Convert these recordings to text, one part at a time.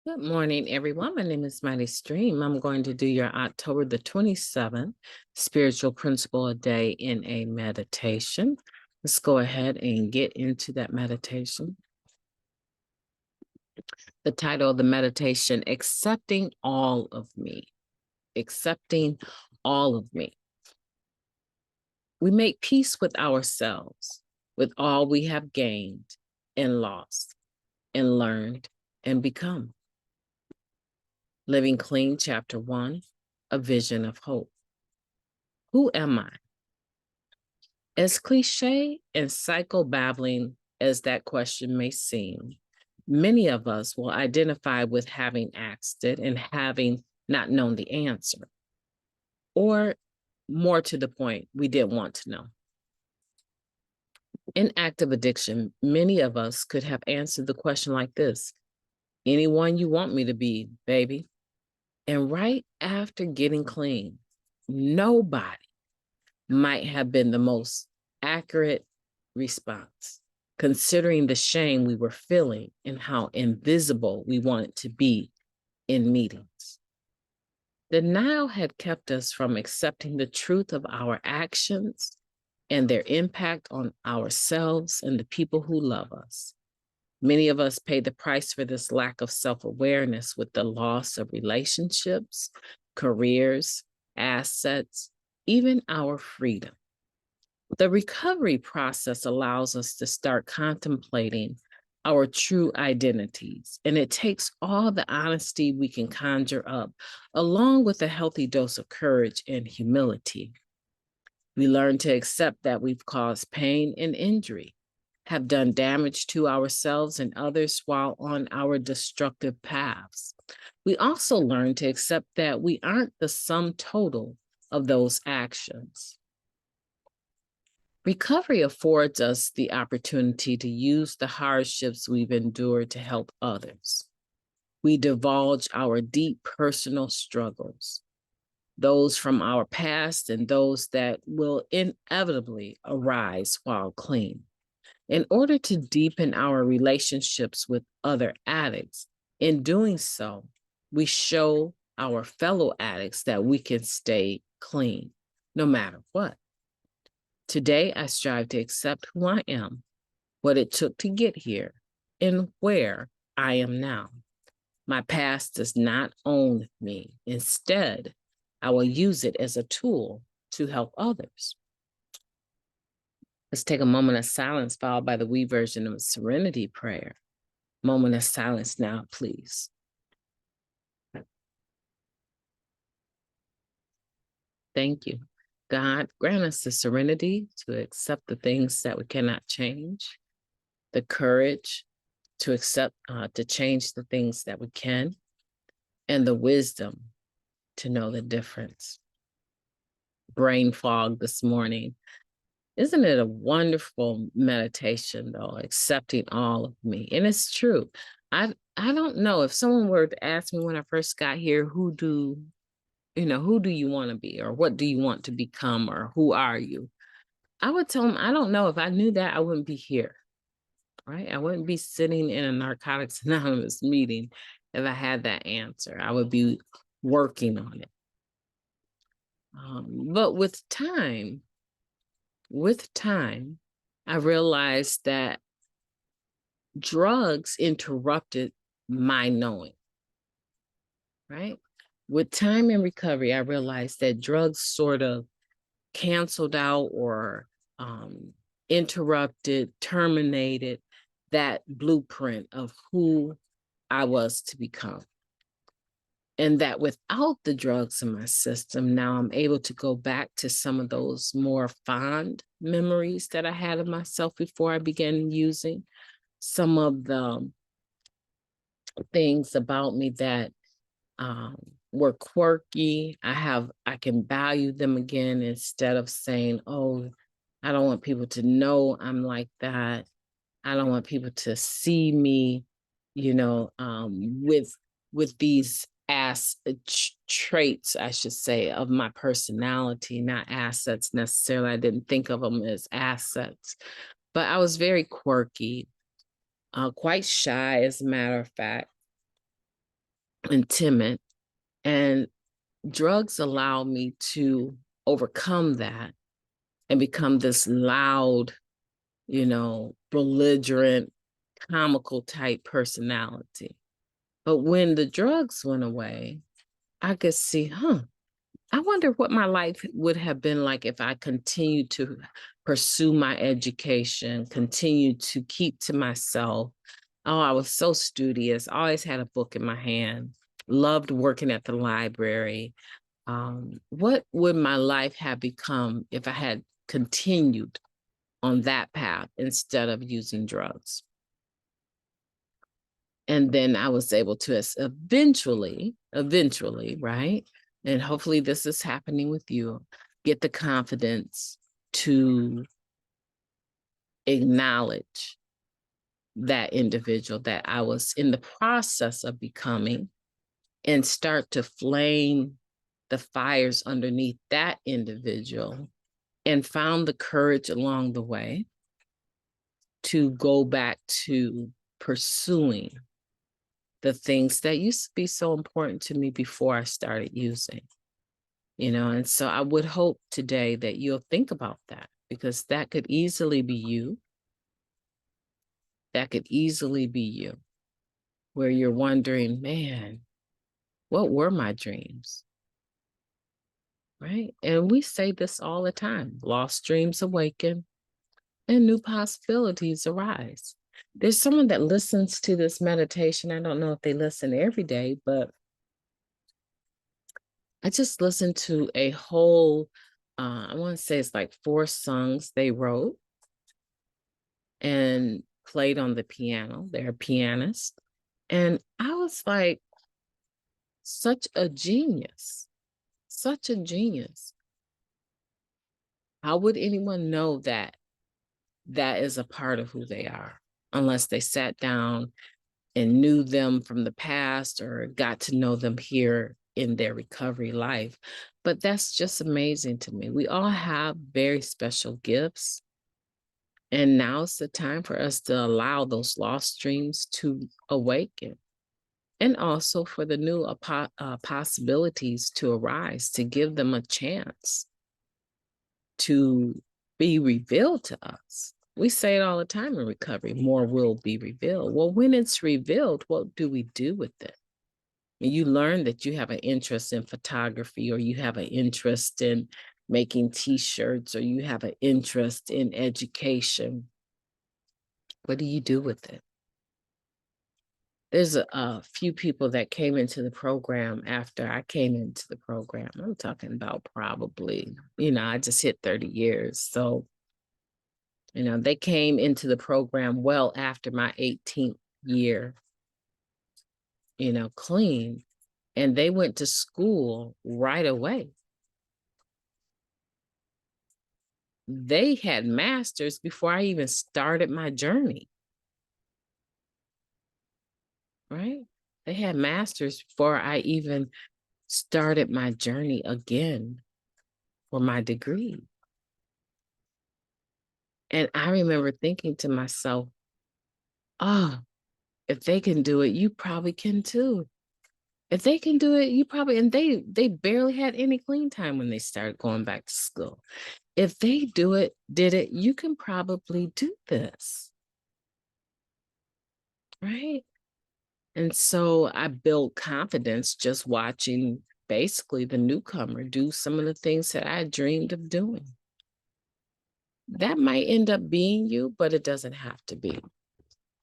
Good morning, everyone. My name is MightyStream. I'm going to do your October the 27th spiritual principle a day in a meditation. Let's go ahead and get into that meditation. The title of the meditation, Accepting All of Me. Accepting all of me. We make peace with ourselves, with all we have gained and lost and learned and become. Living Clean, Chapter 1, A Vision of Hope. Who am I? As cliche and psychobabbling as that question may seem, many of us will identify with having asked it and having not known the answer. Or more to the point, we didn't want to know. In active addiction, many of us could have answered the question like this: anyone you want me to be, baby. And right after getting clean, nobody might have been the most accurate response, considering the shame we were feeling and how invisible we wanted to be in meetings. Denial had kept us from accepting the truth of our actions and their impact on ourselves and the people who love us. Many of us pay the price for this lack of self-awareness with the loss of relationships, careers, assets, even our freedom. The recovery process allows us to start contemplating our true identities, and it takes all the honesty we can conjure up, along with a healthy dose of courage and humility. We learn to accept that we've caused pain and injury, have done damage to ourselves and others while on our destructive paths. We also learn to accept that we aren't the sum total of those actions. Recovery affords us the opportunity to use the hardships we've endured to help others. We divulge our deep personal struggles, those from our past and those that will inevitably arise while clean. In order to deepen our relationships with other addicts, in doing so, we show our fellow addicts that we can stay clean no matter what. Today, I strive to accept who I am, what it took to get here, and where I am now. My past does not own me. Instead, I will use it as a tool to help others. Let's take a moment of silence, followed by the we version of a serenity prayer. Moment of silence now, please. Thank you. God, grant us the serenity to accept the things that we cannot change, the courage to accept, to change the things that we can, and the wisdom to know the difference. Brain fog this morning. Isn't it a wonderful meditation, though, accepting all of me? And it's true. I don't know if someone were to ask me when I first got here, who do you want to be, or what do you want to become, or who are you? I would tell them, I don't know. If I knew that, I wouldn't be here, right? I wouldn't be sitting in a Narcotics Anonymous meeting if I had that answer. I would be working on it. But with time, I realized that drugs interrupted my knowing, right? With time and recovery, I realized that drugs sort of canceled out or interrupted, terminated that blueprint of who I was to become. And that without the drugs in my system, now I'm able to go back to some of those more fond memories that I had of myself before I began using. Some of the things about me that were quirky, I can value them again, instead of saying, oh, I don't want people to know I'm like that. I don't want people to see me, with these traits, I should say, of my personality, not assets necessarily. I didn't think of them as assets, but I was very quirky, quite shy, as a matter of fact. and timid. And drugs allow me to overcome that and become this loud, belligerent, comical type personality. But when the drugs went away, I could see, I wonder what my life would have been like if I continued to pursue my education, continued to keep to myself. Oh, I was so studious, always had a book in my hand, loved working at the library. What would my life have become if I had continued on that path instead of using drugs? And then I was able to eventually, right? And hopefully this is happening with you, get the confidence to acknowledge that individual that I was in the process of becoming and start to flame the fires underneath that individual, and found the courage along the way to go back to pursuing the things that used to be so important to me before I started using, and so I would hope today that you'll think about that, because that could easily be you. That could easily be you, where you're wondering, man, what were my dreams? Right? And we say this all the time: lost dreams awaken and new possibilities arise. There's someone that listens to this meditation. I don't know if they listen every day, but I just listened to a whole, I want to say it's like 4 songs they wrote and played on the piano. They're a pianist. And I was like, such a genius, such a genius. How would anyone know that that is a part of who they are unless they sat down and knew them from the past or got to know them here in their recovery life? But that's just amazing to me. We all have very special gifts. And now's the time for us to allow those lost dreams to awaken, and also for the new possibilities to arise, to give them a chance to be revealed to us. We say it all the time in recovery: more will be revealed. Well, when it's revealed, what do we do with it? And you learn that you have an interest in photography, or you have an interest in making t-shirts, or you have an interest in education. What do you do with it? There's a few people that came into the program after I came into the program. I'm talking about probably, I just hit 30 years. So, they came into the program well after my 18th year, clean, and they went to school right away. They had masters before I even started my journey. Right? They had masters before I even started my journey again for my degree. And I remember thinking to myself, oh, if they can do it, you probably can too. If they can do it, you probably, and they barely had any clean time when they started going back to school. If they did it, you can probably do this. Right? And so I built confidence just watching basically the newcomer do some of the things that I dreamed of doing. That might end up being you, but it doesn't have to be.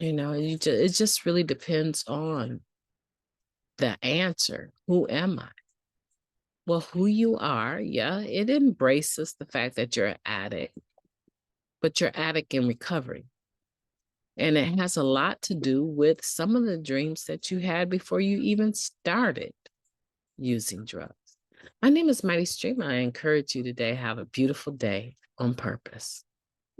It just really depends on the answer. Who am I? Well, who you are, yeah, it embraces the fact that you're an addict, but you're addict in recovery. And it has a lot to do with some of the dreams that you had before you even started using drugs. My name is Mighty Stream. I encourage you today, have a beautiful day on purpose.